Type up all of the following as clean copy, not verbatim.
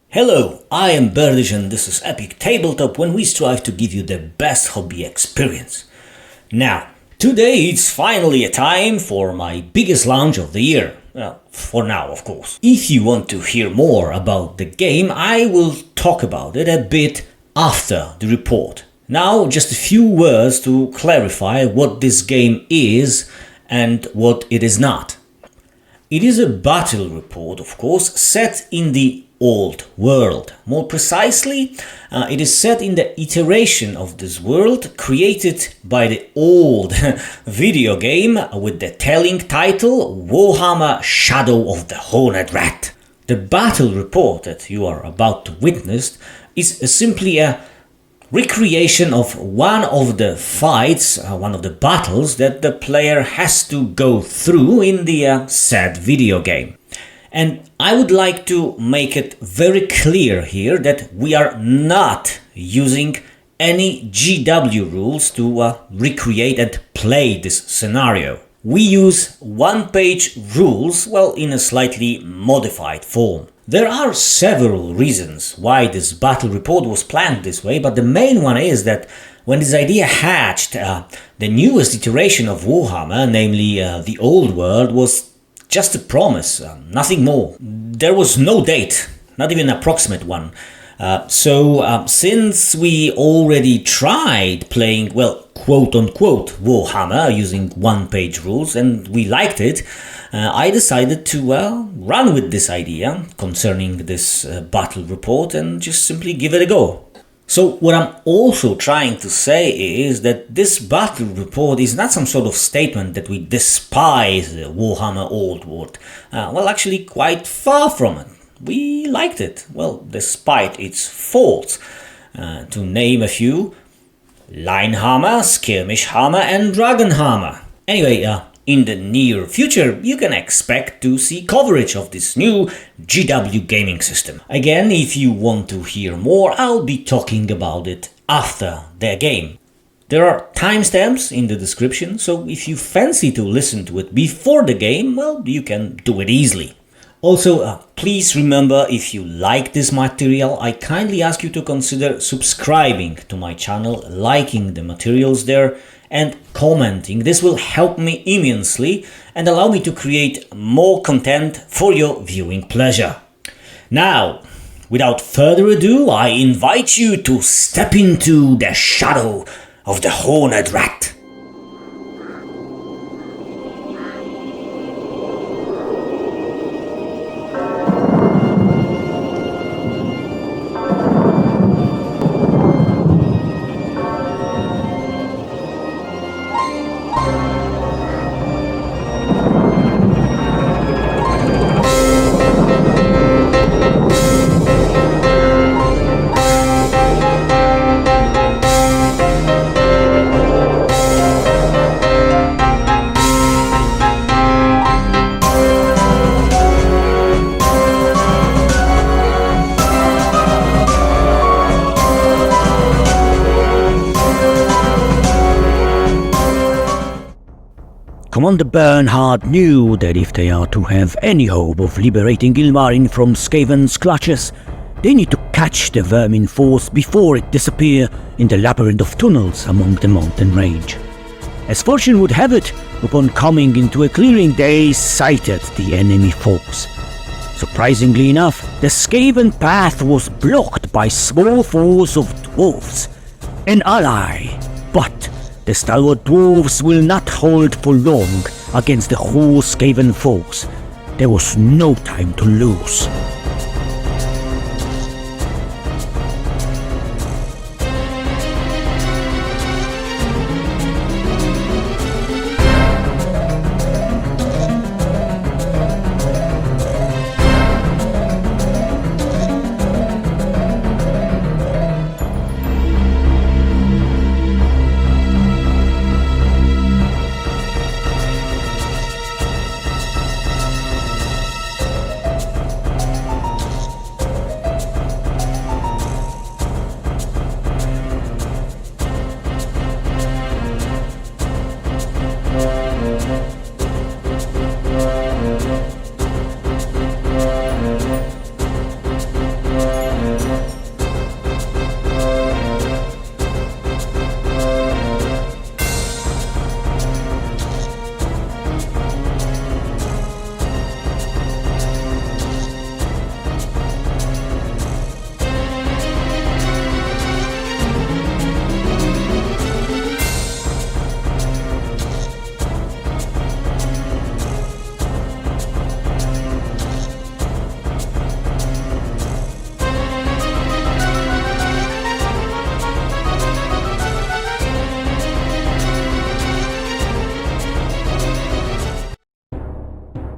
Hello, I am Berdish and this is Epic Tabletop, when we strive to give you the best hobby experience. Now, today it's finally a time for my biggest launch of the year. Well, for now, of course. If you want to hear more about the game, I will talk about it a bit after the report. Now, just a few words to clarify what this game is and what it is not. It is a battle report, of course, set in the old world. More precisely, it is set in the iteration of this world created by the old video game with the telling title Warhammer Shadow of the Horned Rat. The battle report that you are about to witness is simply a recreation of one of the fights, one of the battles that the player has to go through in the said video game. And I would like to make it very clear here that we are not using any GW rules to recreate and play this scenario. We use OnePageRules, well, in a slightly modified form. There are several reasons why this battle report was planned this way, but the main one is that when this idea hatched, the newest iteration of Warhammer, namely the old world, was just a promise, nothing more. There was no date, not even an approximate one. So since we already tried playing, well, quote-unquote Warhammer using OnePageRules and we liked it, I decided to run with this idea concerning this battle report and just simply give it a go. So what I'm also trying to say is that this battle report is not some sort of statement that we despise the Warhammer Old World. Well, actually quite far from it. We liked it, well, despite its faults. To name a few: Linehammer, Skirmishhammer and Dragonhammer. Anyway, in the near future, you can expect to see coverage of this new GW gaming system. Again, if you want to hear more, I'll be talking about it after the game. There are timestamps in the description, so if you fancy to listen to it before the game, well, you can do it easily. Also, please remember, if you like this material, I kindly ask you to consider subscribing to my channel, liking the materials there, and commenting. This will help me immensely and allow me to create more content for your viewing pleasure. Now, without further ado, I invite you to step into the shadow of the Horned Rat. Commander Bernhard knew that if they are to have any hope of liberating Ilmarin from Skaven's clutches, they need to catch the vermin force before it disappears in the labyrinth of tunnels among the mountain range. As fortune would have it, upon coming into a clearing, they sighted the enemy force. Surprisingly enough, the Skaven path was blocked by small force of dwarves, an ally, but the stalwart dwarves will not hold for long against the whole Skaven force. There was no time to lose.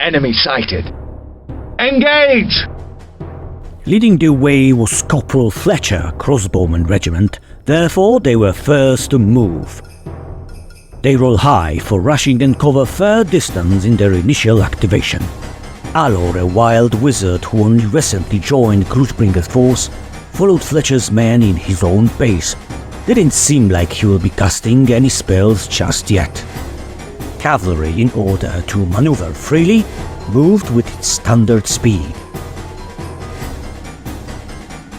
Enemy sighted. Engage! Leading the way was Corporal Fletcher, Crossbowman Regiment, therefore they were first to move. They roll high for rushing and cover fair distance in their initial activation. Alor, a wild wizard who only recently joined Grudgebringer's force, followed Fletcher's men in his own pace. Didn't seem like he will be casting any spells just yet. Cavalry, in order to maneuver freely, moved with its standard speed.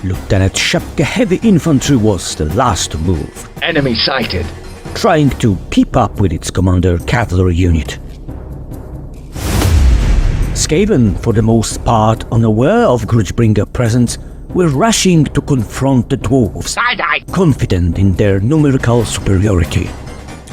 Lieutenant Shepke Heavy Infantry was the last to move, Enemy sighted. trying to keep up with its commander cavalry unit. Skaven, for the most part unaware of Grudgebringer presence, were rushing to confront the dwarves, confident in their numerical superiority.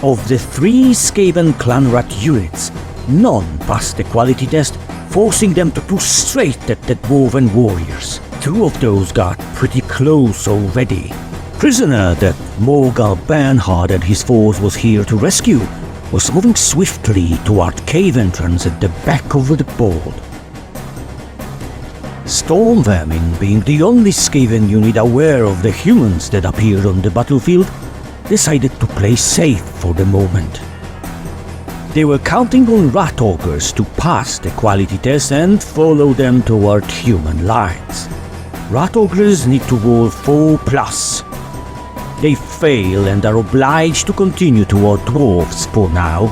Of the 3 Skaven Clanrat units, none passed the quality test, forcing them to push straight at the dwarven warriors. 2 of those got pretty close already. Prisoner that Morgal Bernhard and his force was here to rescue was moving swiftly toward cave entrance at the back of the board. Storm Vermin, being the only Skaven unit aware of the humans that appeared on the battlefield, decided to play safe for the moment. They were counting on Rat Ogres to pass the quality test and follow them toward human lines. Rat Ogres need to roll 4+. They fail and are obliged to continue toward dwarves for now.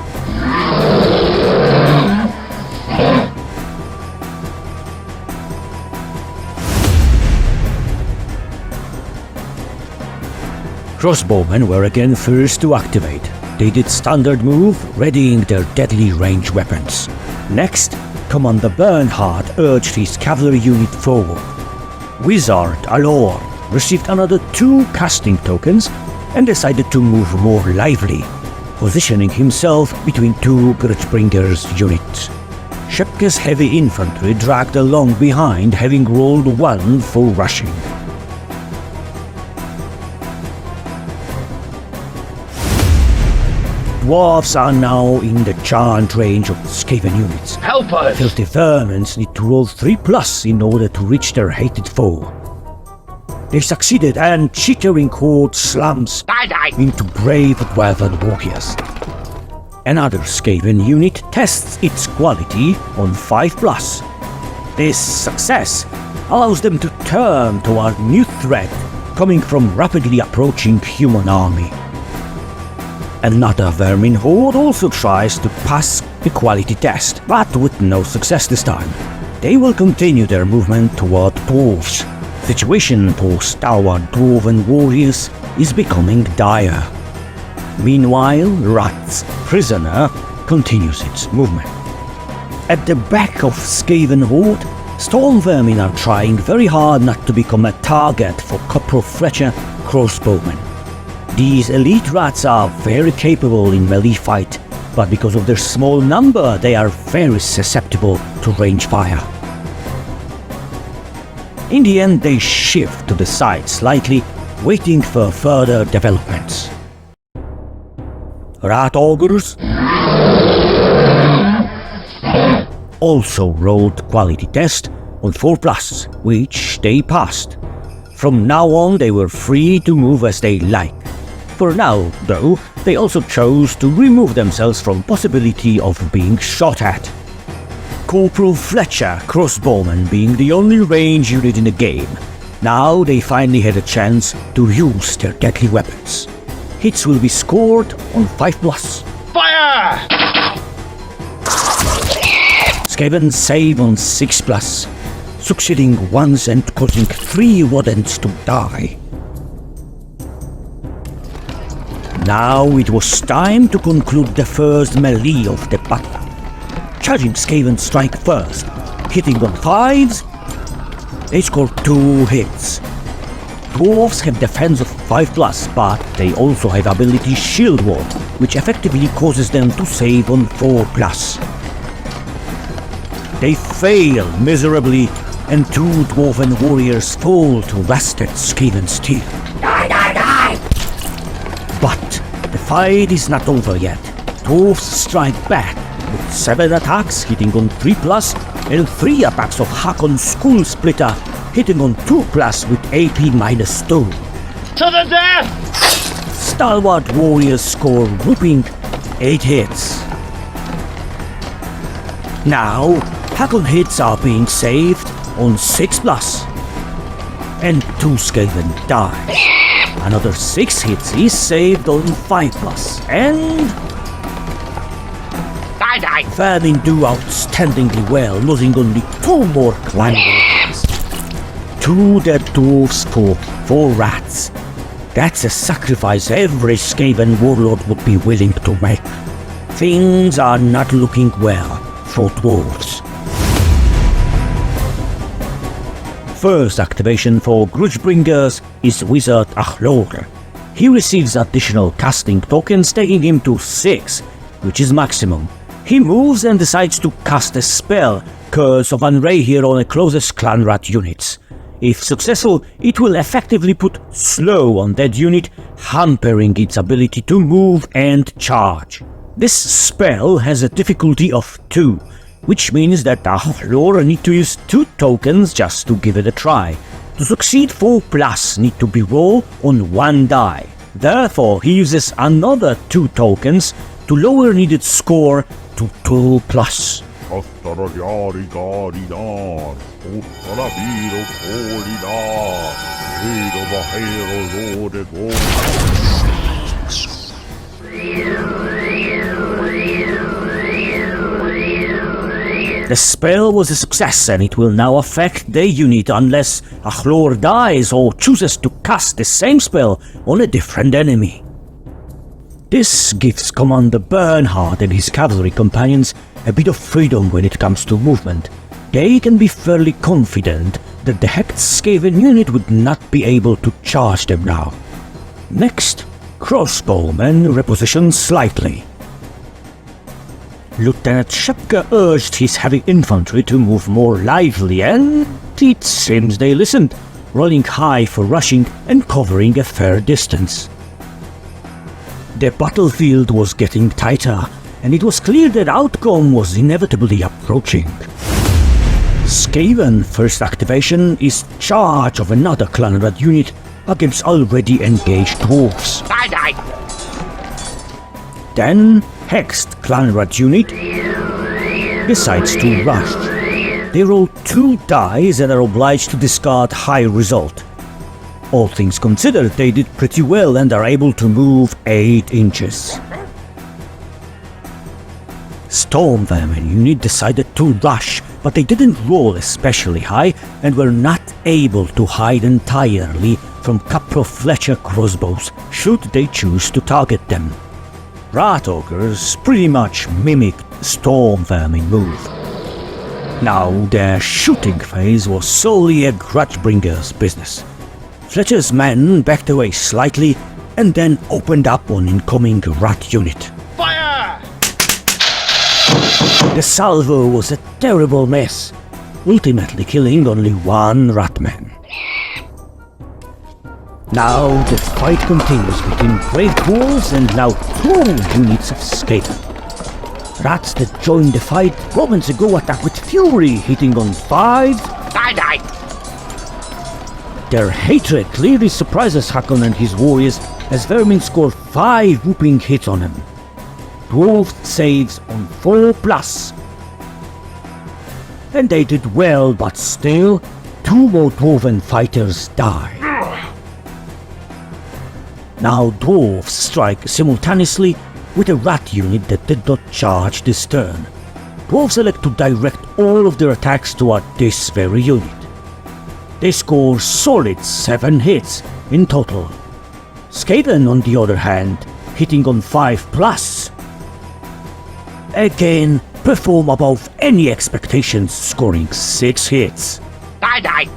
Crossbowmen were again first to activate. They did standard move, readying their deadly range weapons. Next, Commander Bernhard urged his cavalry unit forward. Wizard Alor received another 2 casting tokens and decided to move more lively, positioning himself between 2 Grudgebringer's units. Shepke's heavy infantry dragged along behind, having rolled 1 for rushing. Dwarves are now in the charmed range of Skaven units. Help us! Filthy vermins need to roll 3+ in order to reach their hated foe. They succeeded, and chittering horde slams into brave dwarven warriors. Another Skaven unit tests its quality on 5+. This success allows them to turn toward new threat coming from rapidly approaching human army. Another vermin horde also tries to pass the quality test, but with no success this time. They will continue their movement toward dwarves. Situation for stalwart dwarven warriors is becoming dire. Meanwhile, Rat's prisoner continues its movement. At the back of Skaven horde, storm vermin are trying very hard not to become a target for Corporal Fletcher crossbowmen. These elite rats are very capable in melee fight, but because of their small number, they are very susceptible to range fire. In the end, they shift to the side slightly, waiting for further developments. Rat Ogres also rolled quality test on 4+, which they passed. From now on, they were free to move as they like. For now, though, they also chose to remove themselves from possibility of being shot at. Corporal Fletcher, crossbowman, being the only range unit in the game. Now they finally had a chance to use their deadly weapons. Hits will be scored on 5+. Fire! Skaven save on 6+, succeeding once and causing 3 rodents to die. Now it was time to conclude the first melee of the battle. Charging Skaven strike first, hitting on 5s, they score 2 hits. Dwarves have defense of 5+, but they also have ability Shield Wall, which effectively causes them to save on 4+. They fail miserably, and 2 dwarven warriors fall to rusted Skaven steel. Die, die, die! But the fight is not over yet. Dwarves strike back, with 7 attacks hitting on 3+, and 3 attacks of Hakon Skull Splitter hitting on 2+ with AP -2. To the death! Stalwart warriors score whooping 8 hits. Now, Hakon hits are being saved on 6+, and 2 Skaven die. Another 6 hits is saved on 5+, and Die! Vermin do outstandingly well, losing only 2 more clan warriors. 2 dead dwarves for 4 rats. That's a sacrifice every Skaven warlord would be willing to make. Things are not looking well for dwarves. First activation for Grudgebringers is Wizard Achlor. He receives additional casting tokens, taking him to 6, which is maximum. He moves and decides to cast a spell, Curse of Unrahir, on a closest clan rat units. If successful, it will effectively put slow on that unit, hampering its ability to move and charge. This spell has a difficulty of 2, which means that Achlor need to use 2 tokens just to give it a try. To succeed, 4+ need to be rolled on 1 die. Therefore, he uses another 2 tokens to lower needed score to 2+. The spell was a success, and it will now affect the unit unless Achlor dies or chooses to cast the same spell on a different enemy. This gives Commander Bernhard and his cavalry companions a bit of freedom when it comes to movement. They can be fairly confident that the hacked Skaven unit would not be able to charge them now. Next, crossbowmen reposition slightly. Lieutenant Shepka urged his heavy infantry to move more lively, and it seems they listened, rolling high for rushing and covering a fair distance. The battlefield was getting tighter, and it was clear that outcome was inevitably approaching. Skaven first activation is charge of another clan rat unit against already engaged dwarves. Die! Then, Hexed clan rat unit decides to rush. They roll 2 dice and are obliged to discard high result. All things considered, they did pretty well and are able to move 8 inches. Storm Vermin unit decided to rush, but they didn't roll especially high and were not able to hide entirely from Capro Fletcher crossbows should they choose to target them. Rat Ogres pretty much mimicked Storm Vermin move. Now their shooting phase was solely a Grudgebringer's business. Fletcher's men backed away slightly and then opened up on incoming rat unit. Fire! The salvo was a terrible mess, ultimately killing only 1 ratman. Now the fight continues between brave dwarves and now 2 units of Skaven. Rats that joined the fight moments ago attack with fury, hitting on 5. Die! Their hatred clearly surprises Hakon and his warriors as Vermin score 5 whooping hits on him. Dwarf saves on 4+. And they did well, but still, 2 more dwarven fighters die. Now dwarves strike simultaneously with a rat unit that did not charge this turn. Dwarves elect to direct all of their attacks toward this very unit. They score solid 7 hits in total. Skaven, on the other hand, hitting on 5+, again perform above any expectations, scoring 6 hits. Die!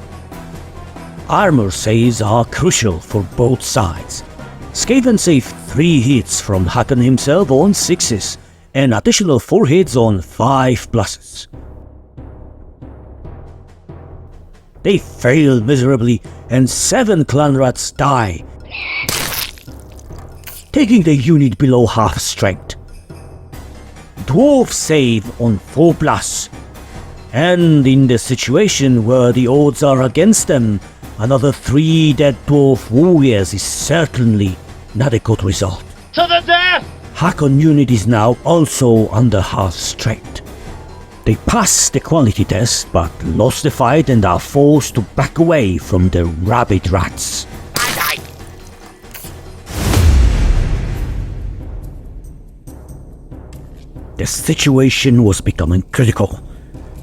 Armor saves are crucial for both sides. Skaven save 3 hits from Hakon himself on 6s, and additional 4 hits on 5+. They fail miserably, and 7 clan rats die, taking the unit below half strength. dwarf save on 4+. And in the situation where the odds are against them, another 3 dead dwarf warriors is certainly not a good result. To the death! Hakon unit is now also under hard strength. They passed the quality test but lost the fight and are forced to back away from the rabid rats. I die. The situation was becoming critical.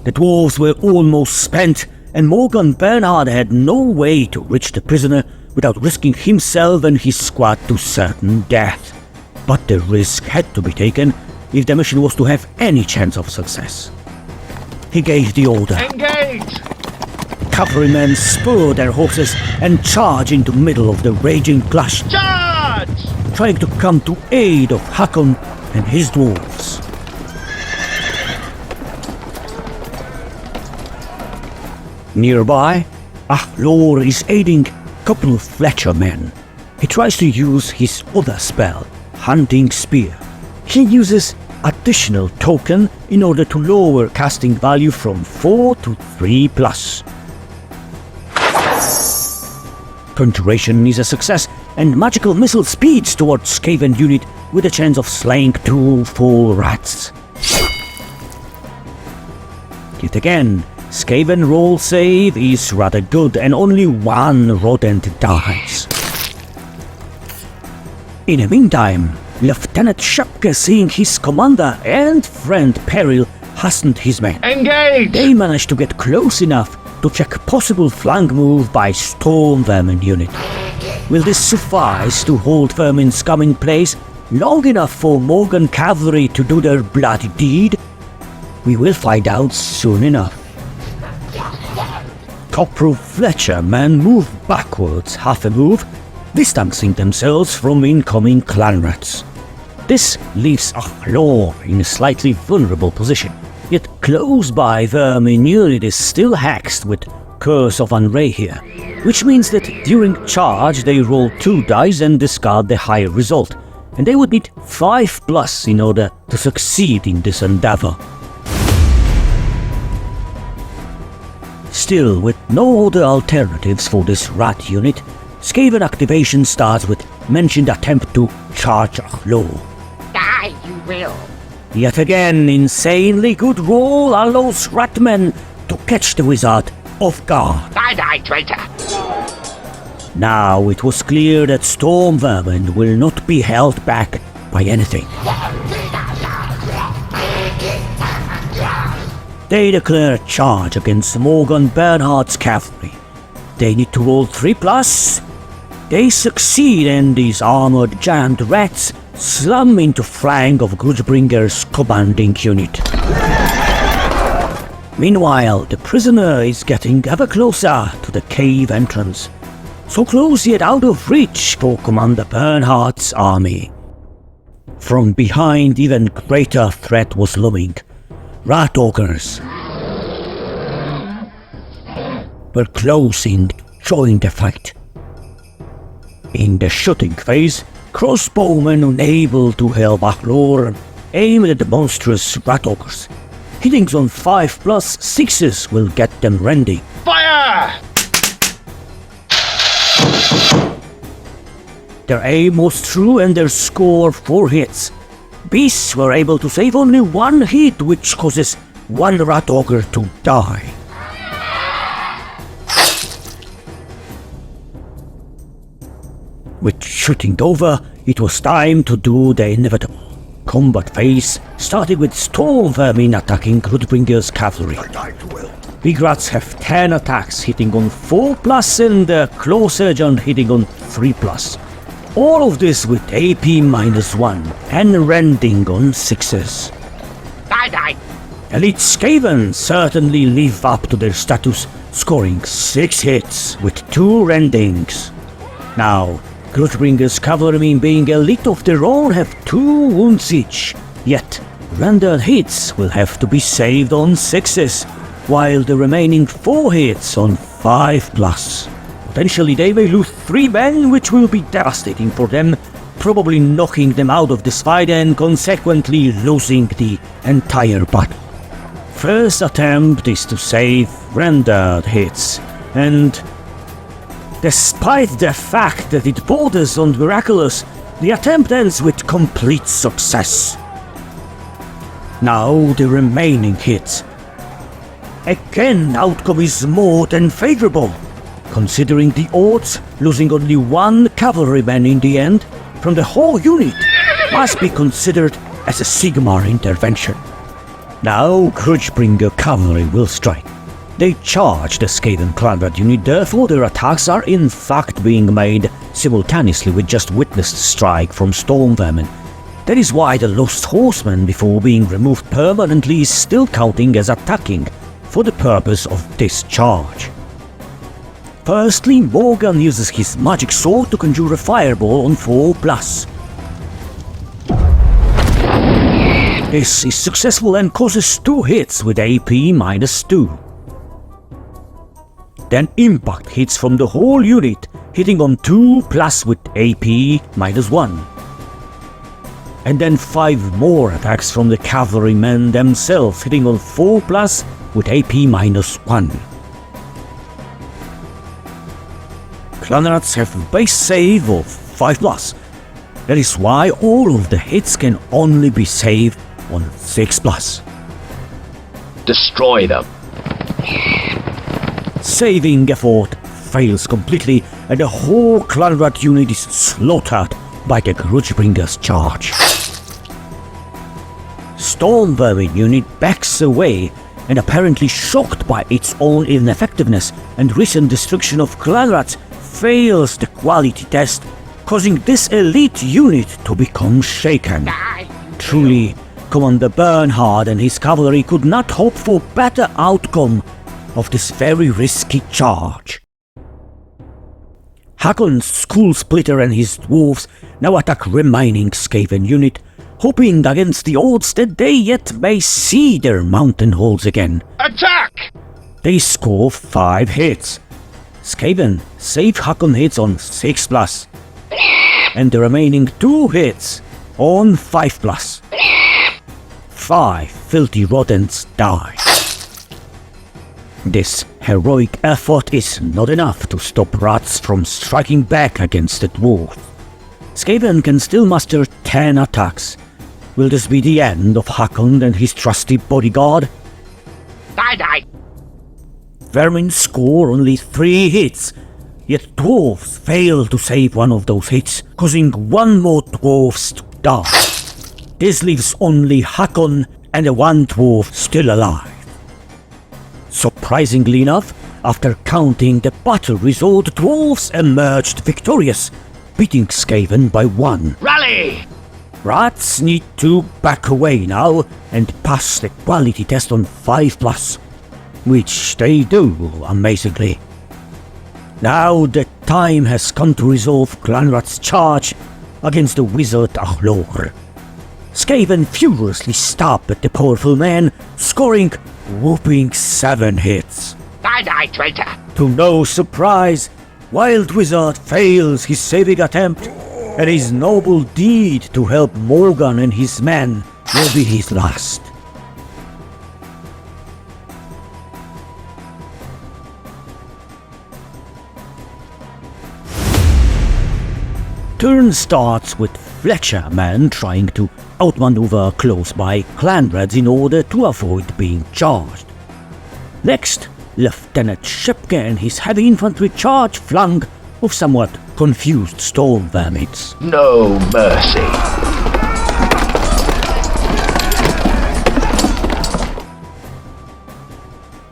The dwarves were almost spent, and Morgan Bernhard had no way to reach the prisoner without risking himself and his squad to certain death. But the risk had to be taken if the mission was to have any chance of success. He gave the order. Engage! Cavalrymen spur their horses and charge into the middle of the raging clash, Charge! trying to come to aid of Hakon and his dwarves. Nearby, Ahlor is aiding a couple of Fletcher men. He tries to use his other spell, Hunting Spear. He uses additional token in order to lower casting value from 4 to 3+. Conjuration is a success, and magical missile speeds towards Skaven unit with a chance of slaying 2 full rats. Yet again, Skaven roll save is rather good and only 1 rodent dies. In the meantime, Lieutenant Schapke, seeing his commander and friend Peril, hastened his men. Engage! They managed to get close enough to check possible flank move by Storm Vermin unit. Will this suffice to hold Vermin's coming place long enough for Morgan cavalry to do their bloody deed? We will find out soon enough. Corporal Fletcher men move backwards half a move, distancing themselves from incoming clan rats. This leaves Ahlor in a slightly vulnerable position, yet close by Vermin unit is still hexed with Curse of Unray here, which means that during charge they roll 2 dice and discard the higher result, and they would need 5+ in order to succeed in this endeavor. Still, with no other alternatives for this rat unit, Skaven activation starts with mentioned attempt to charge Ahlor. Die, you will. Yet again, insanely good roll allows ratmen to catch the wizard off guard. I die, traitor. Now it was clear that Storm Vermin will not be held back by anything. They declare a charge against Morgan Bernhard's cavalry. They need to roll 3+. They succeed, and these armored giant rats slam into flank of Grudgebringer's commanding unit. Meanwhile, the prisoner is getting ever closer to the cave entrance. So close yet out of reach for Commander Bernhard's army. From behind, even greater threat was looming. Rat ogres were closing to join the fight. In the shooting phase, crossbowmen unable to help Ahlor aim at the monstrous rat ogres. Hittings on 5+6s will get them ready. Fire! Their aim was true and their score 4 hits. Beasts were able to save only 1 hit, which causes 1 rat ogre to die. With shooting over, it was time to do the inevitable. Combat phase started with Storm Vermin attacking Grudbringer's cavalry. Big rats have 10 attacks hitting on 4+ and the Close Sergeant hitting on 3+. All of this with AP -1 and rending on 6s. Die. Elite Skaven certainly live up to their status, scoring 6 hits with 2 rendings. Now, Grudbringer's cavalrymen, being elite of their own, have 2 wounds each, yet rendered hits will have to be saved on 6s, while the remaining 4 hits on 5+. Potentially they may lose 3 men, which will be devastating for them, probably knocking them out of this fight and consequently losing the entire battle. First attempt is to save rendered hits, and despite the fact that it borders on miraculous, the attempt ends with complete success. Now the remaining hits. Again, outcome is more than favorable. Considering the odds, losing only one cavalryman in the end from the whole unit must be considered as a Sigmar intervention. Now Grudgebringer cavalry will strike. They charge the Skaven Clanrad unit, therefore their attacks are in fact being made simultaneously with just witnessed strike from Storm Vermin. That is why the Lost Horseman, before being removed permanently, is still counting as attacking for the purpose of this charge. Firstly, Morgan uses his magic sword to conjure a fireball on 4+. This is successful and causes 2 hits with AP -2. Then impact hits from the whole unit, hitting on 2+ with AP -1. And then 5 more attacks from the cavalrymen themselves, hitting on 4+ with AP -1. Clanrads have a base save of 5+. That is why all of the hits can only be saved on 6+. Destroy them. Saving effort fails completely and the whole Clanrad unit is slaughtered by the Grudgebringer's charge. Storm Vermin unit backs away and apparently shocked by its own ineffectiveness and recent destruction of Clanrads fails the quality test, causing this elite unit to become shaken. Truly, Commander Bernhard and his cavalry could not hope for better outcome of this very risky charge. Hakon's Skull Splitter and his dwarves now attack remaining Skaven unit, hoping against the odds that they yet may see their mountain halls again. Attack! They score 5 hits. Skaven save Hakon hits on 6+, and the remaining 2 hits on 5+. 5 filthy rodents die. This heroic effort is not enough to stop rats from striking back against the dwarf. Skaven can still muster 10 attacks. Will this be the end of Hakon and his trusty bodyguard? Die! Vermin score only 3 hits, yet dwarves fail to save one of those hits, causing 1 more dwarf to die. This leaves only Hakon and the 1 dwarf still alive. Surprisingly enough, after counting the battle result, dwarves emerged victorious, beating Skaven by 1. Rally! Rats need to back away now and pass the quality test on 5+, which they do amazingly. Now the time has come to resolve Clanrad's charge against the wizard Ahlor. Skaven furiously stab at the powerful man, scoring whopping 7 hits. Die, traitor! To no surprise, Wild Wizard fails his saving attempt, and his noble deed to help Morgan and his men will be his last. Turn starts with Fletcher men trying to outmaneuver close by Clanrads in order to avoid being charged. Next, Lieutenant Shepke and his heavy infantry charge flank of somewhat confused storm vermins. No mercy.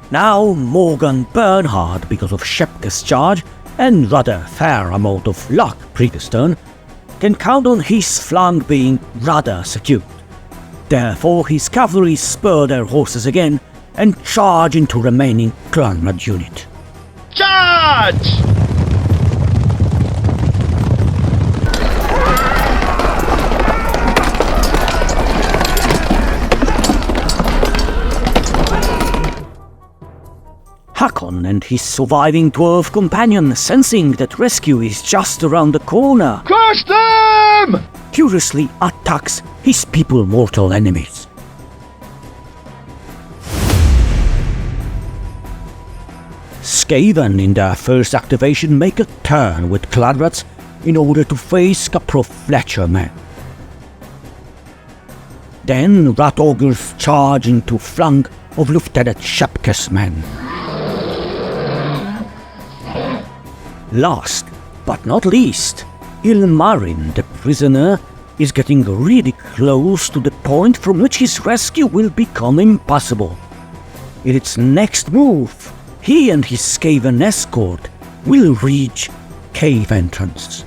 Now Morgan Bernhard, because of Shepke's charge and rather fair amount of luck previous turn, can count on his flank being rather secure. Therefore his cavalry spur their horses again and charge into remaining Clanrad unit. Charge! Hakon and his surviving dwarf companion, sensing that rescue is just around the corner, Crush them! furiously attacks his people mortal enemies. Skaven in their first activation make a turn with Clanrats in order to face Caprov Fletcher men. Then Rat Ogres charge into flank of Lieutenant Shepke's men. Last but not least, Ilmarin, the prisoner, is getting really close to the point from which his rescue will become impossible. In its next move, he and his Skaven escort will reach cave entrance.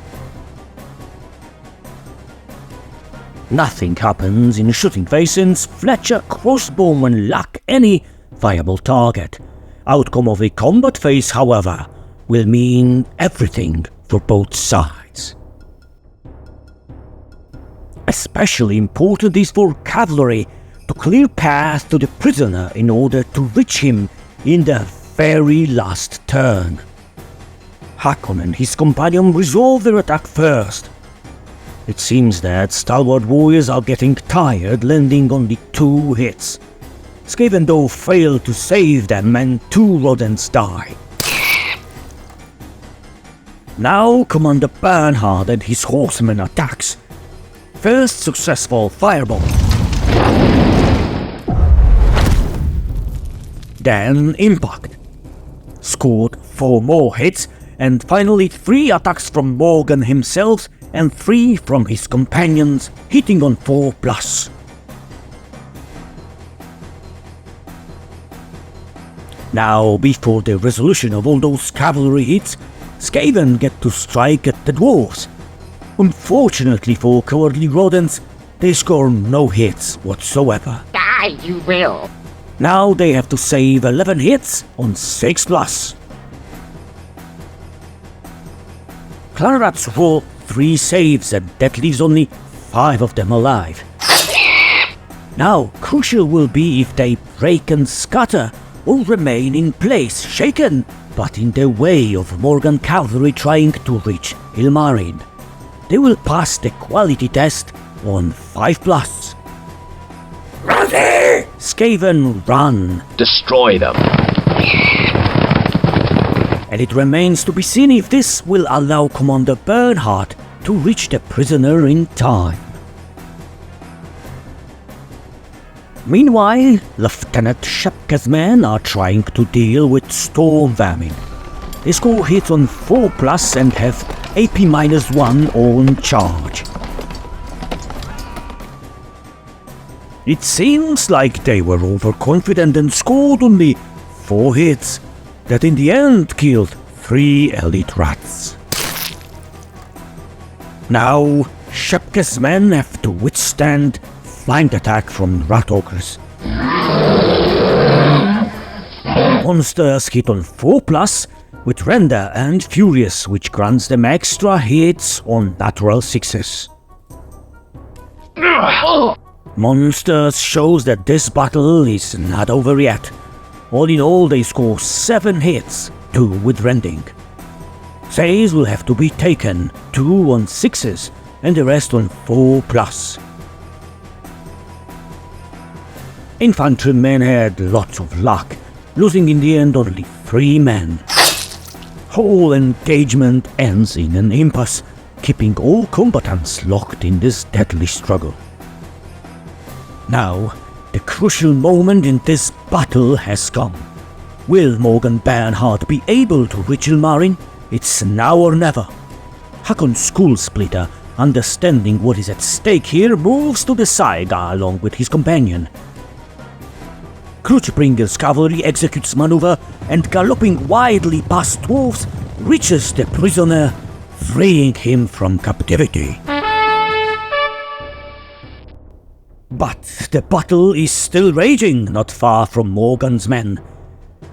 Nothing happens in a shooting phase since Fletcher crossbowmen lack any viable target. Outcome of a combat phase, however, will mean everything for both sides. Especially important is for cavalry to clear path to the prisoner in order to reach him in the very last turn. Hakon and his companion resolve their attack first. It seems that stalwart warriors are getting tired, landing only 2 hits. Skaven though fail to save them and 2 rodents die. Now Commander Bernhard and his horsemen attacks. First successful fireball. Then impact. Scored 4 more hits, and finally 3 attacks from Morgan himself and 3 from his companions, hitting on 4+. Now, before the resolution of all those cavalry hits, Skaven get to strike at the dwarves. Unfortunately for cowardly rodents, they score no hits whatsoever. Die, you will. Now they have to save 11 hits on 6+. Clanrats roll 3 saves and that leaves only 5 of them alive. Now, crucial will be if they break and scatter or remain in place, shaken, but in the way of Morgan cavalry trying to reach Ilmarin. They will pass the quality test on 5+. Ready! Skaven run, Destroy them. and it remains to be seen if this will allow Commander Bernhard to reach the prisoner in time. Meanwhile, Lieutenant Shepke's men are trying to deal with storm vermin. They score hits on 4+ and have AP-1 on charge. It seems like they were overconfident and scored only 4 hits, that in the end killed 3 elite rats. Now, Shepke's men have to withstand flank attack from rat ogres. Monsters hit on 4+ with Render and Furious, which grants them extra hits on natural 6s. Monsters shows that this battle is not over yet. All in all, they score 7 hits, 2 with rending. Saves will have to be taken, 2 on 6s and the rest on 4+. Infantrymen had lots of luck, losing in the end only 3 men. Whole engagement ends in an impasse, keeping all combatants locked in this deadly struggle. Now, the crucial moment in this battle has come. Will Morgan Bernhard be able to reach Ilmarin? It's now or never. Hakon Skullsplitter, understanding what is at stake here, moves to the Saiga along with his companion. Crutchbringer's cavalry executes maneuver and, galloping wildly past dwarves, reaches the prisoner, freeing him from captivity. But the battle is still raging not far from Morgan's men.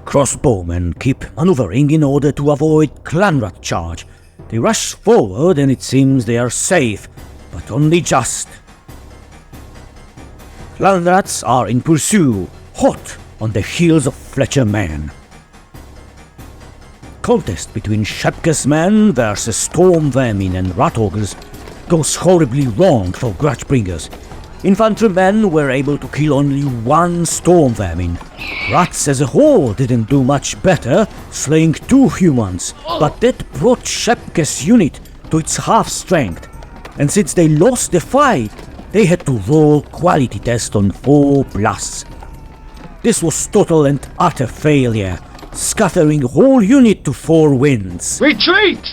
Crossbowmen keep maneuvering in order to avoid Clanrat charge. They rush forward and it seems they are safe, but only just. Clanrats are in pursuit, hot on the heels of Fletcher men. contest between Shepke's men versus storm vermin and rat ogres goes horribly wrong for Grudgebringers. Infantrymen were able to kill only one storm vermin. Rats as a whole didn't do much better, slaying 2 humans, but that brought Shepke's unit to its half strength. And since they lost the fight, they had to roll quality test on 4+. This was total and utter failure, scattering whole unit to 4 wins. Retreat!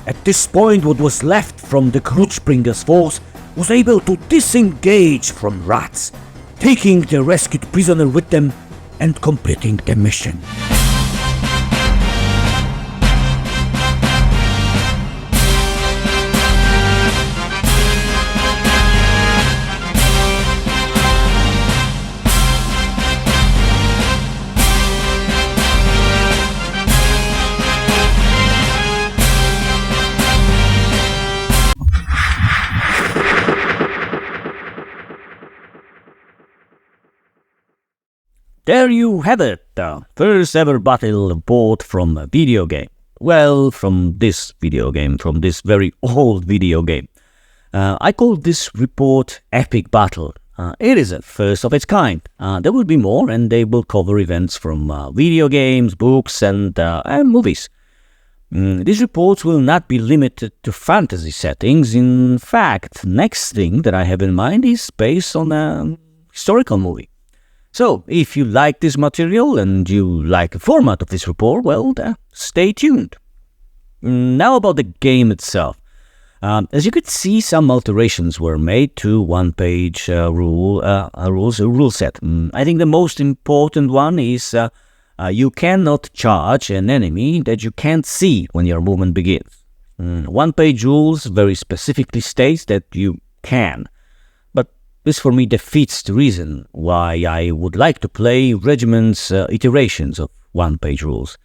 At this point, what was left from the Grudgebringers' force was able to disengage from rats, taking the rescued prisoner with them and completing the mission. There you have it, the first ever battle bought from a video game. Well, from this video game, from this very old video game. I call this report Epic Battle. It is a first of its kind. There will be more, and they will cover events from video games, books, and movies. These reports will not be limited to fantasy settings. In fact, next thing that I have in mind is based on a historical movie. So, if you like this material and you like the format of this report, well, stay tuned. Now about the game itself. As you could see, some alterations were made to OnePageRules rule set. I think the most important one is you cannot charge an enemy that you can't see when your movement begins. OnePageRules very specifically states that you can. This for me defeats the reason why I would like to play Regiment's iterations of OnePageRules.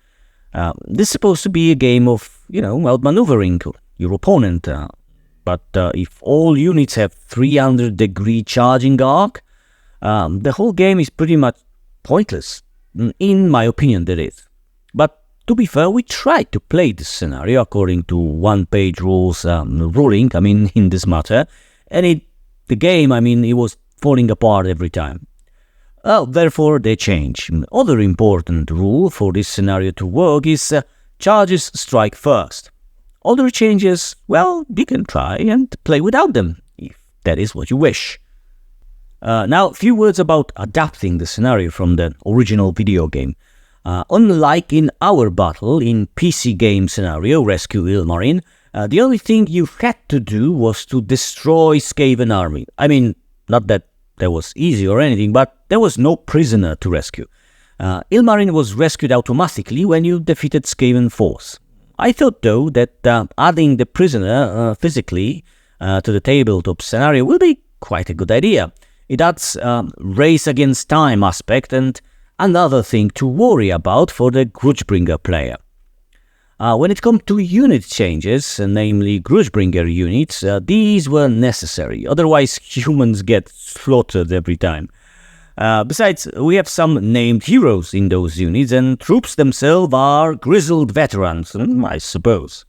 This is supposed to be a game of, outmaneuvering your opponent. But if all units have 300-degree charging arc, the whole game is pretty much pointless. In my opinion, that is. But to be fair, we tried to play this scenario according to OnePageRules ruling, in this matter, and the game, it was falling apart every time. Therefore, they change. Other important rule for this scenario to work is charges strike first. Other changes, well, you can try and play without them, if that is what you wish. Now, a few words about adapting the scenario from the original video game. Unlike in our battle in PC game scenario, Rescue Ilmarine, the only thing you had to do was to destroy Skaven army. Not that that was easy or anything, but there was no prisoner to rescue. Ilmarine was rescued automatically when you defeated Skaven force. I thought, though, that adding the prisoner physically to the tabletop scenario will be quite a good idea. It adds race against time aspect and another thing to worry about for the Grudgebringer player. When it comes to unit changes, namely Grudgebringer units, these were necessary, otherwise humans get slaughtered every time. Besides, we have some named heroes in those units, and troops themselves are grizzled veterans, I suppose.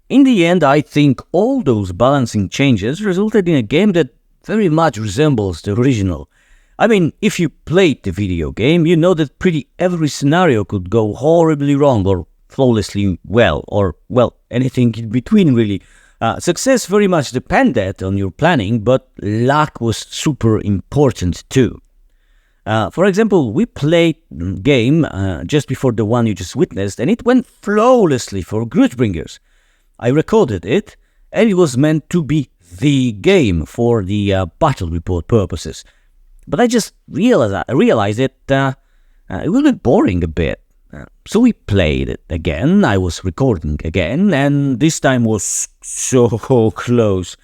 In the end, I think all those balancing changes resulted in a game that very much resembles the original. If you played the video game, you know that pretty every scenario could go horribly wrong or flawlessly well, or, anything in between, really. Success very much depended on your planning, but luck was super important too. For example, we played a game just before the one you just witnessed, and it went flawlessly for Grudgebringers. I recorded it, and it was meant to be the game for the battle report purposes. But I just realized it will be boring a bit. So we played it again, I was recording again, and this time was so close.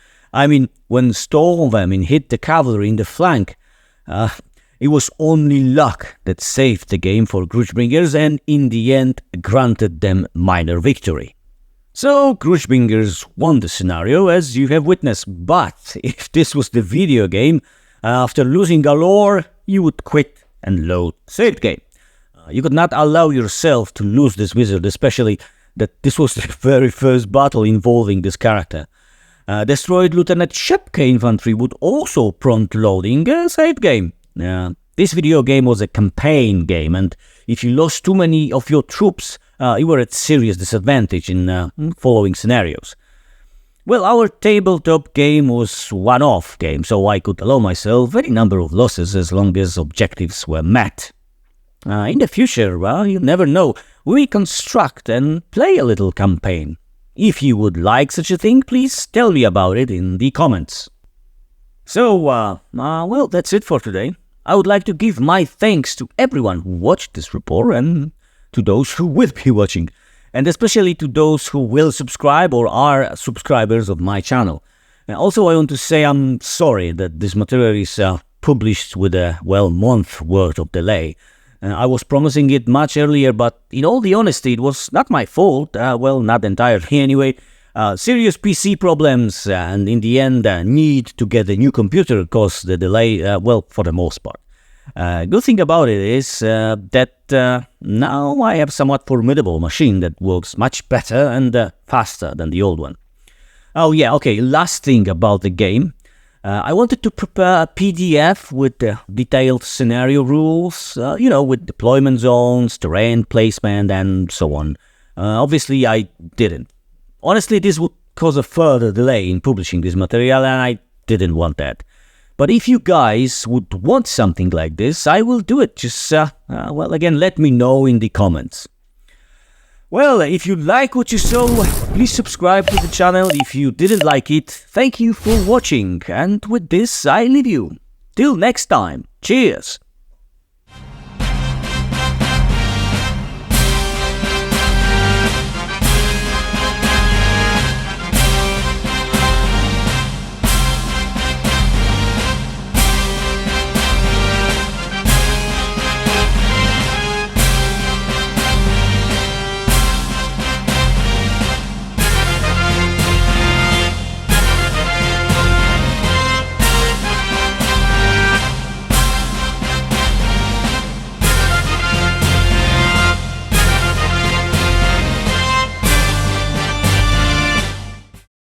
When Storm hit the cavalry in the flank, it was only luck that saved the game for Grudgebringers and in the end granted them minor victory. So Grudgebringers won the scenario as you have witnessed, but if this was the video game, after losing galore, you would quit and load saved game. You could not allow yourself to lose this wizard, especially that this was the very first battle involving this character. Destroyed Lieutenant Shepke infantry would also prompt loading a save game. This video game was a campaign game, and if you lost too many of your troops, you were at serious disadvantage in following scenarios. Well, our tabletop game was one-off game, so I could allow myself any number of losses as long as objectives were met. In the future, well, you never know, we construct and play a little campaign. If you would like such a thing, please tell me about it in the comments. So, well, that's it for today. I would like to give my thanks to everyone who watched this report and to those who will be watching, and especially to those who will subscribe or are subscribers of my channel. Also, I want to say I'm sorry that this material is published with a, well, month worth of delay. I was promising it much earlier, but in all the honesty, it was not my fault. Well, not entirely anyway. Serious PC problems, and in the end, need to get a new computer caused the delay, well, for the most part. Good thing about it is that now I have a somewhat formidable machine that works much better and faster than the old one. Oh yeah, okay, last thing about the game. I wanted to prepare a PDF with detailed scenario rules, you know, with deployment zones, terrain placement, and so on. Obviously, I didn't. Honestly, this would cause a further delay in publishing this material, and I didn't want that. But if you guys would want something like this, I will do it. Just, well, again, let me know in the comments. Well, if you like what you saw, please subscribe to the channel. If you didn't like it, thank you for watching. And with this, I leave you. Till next time. Cheers!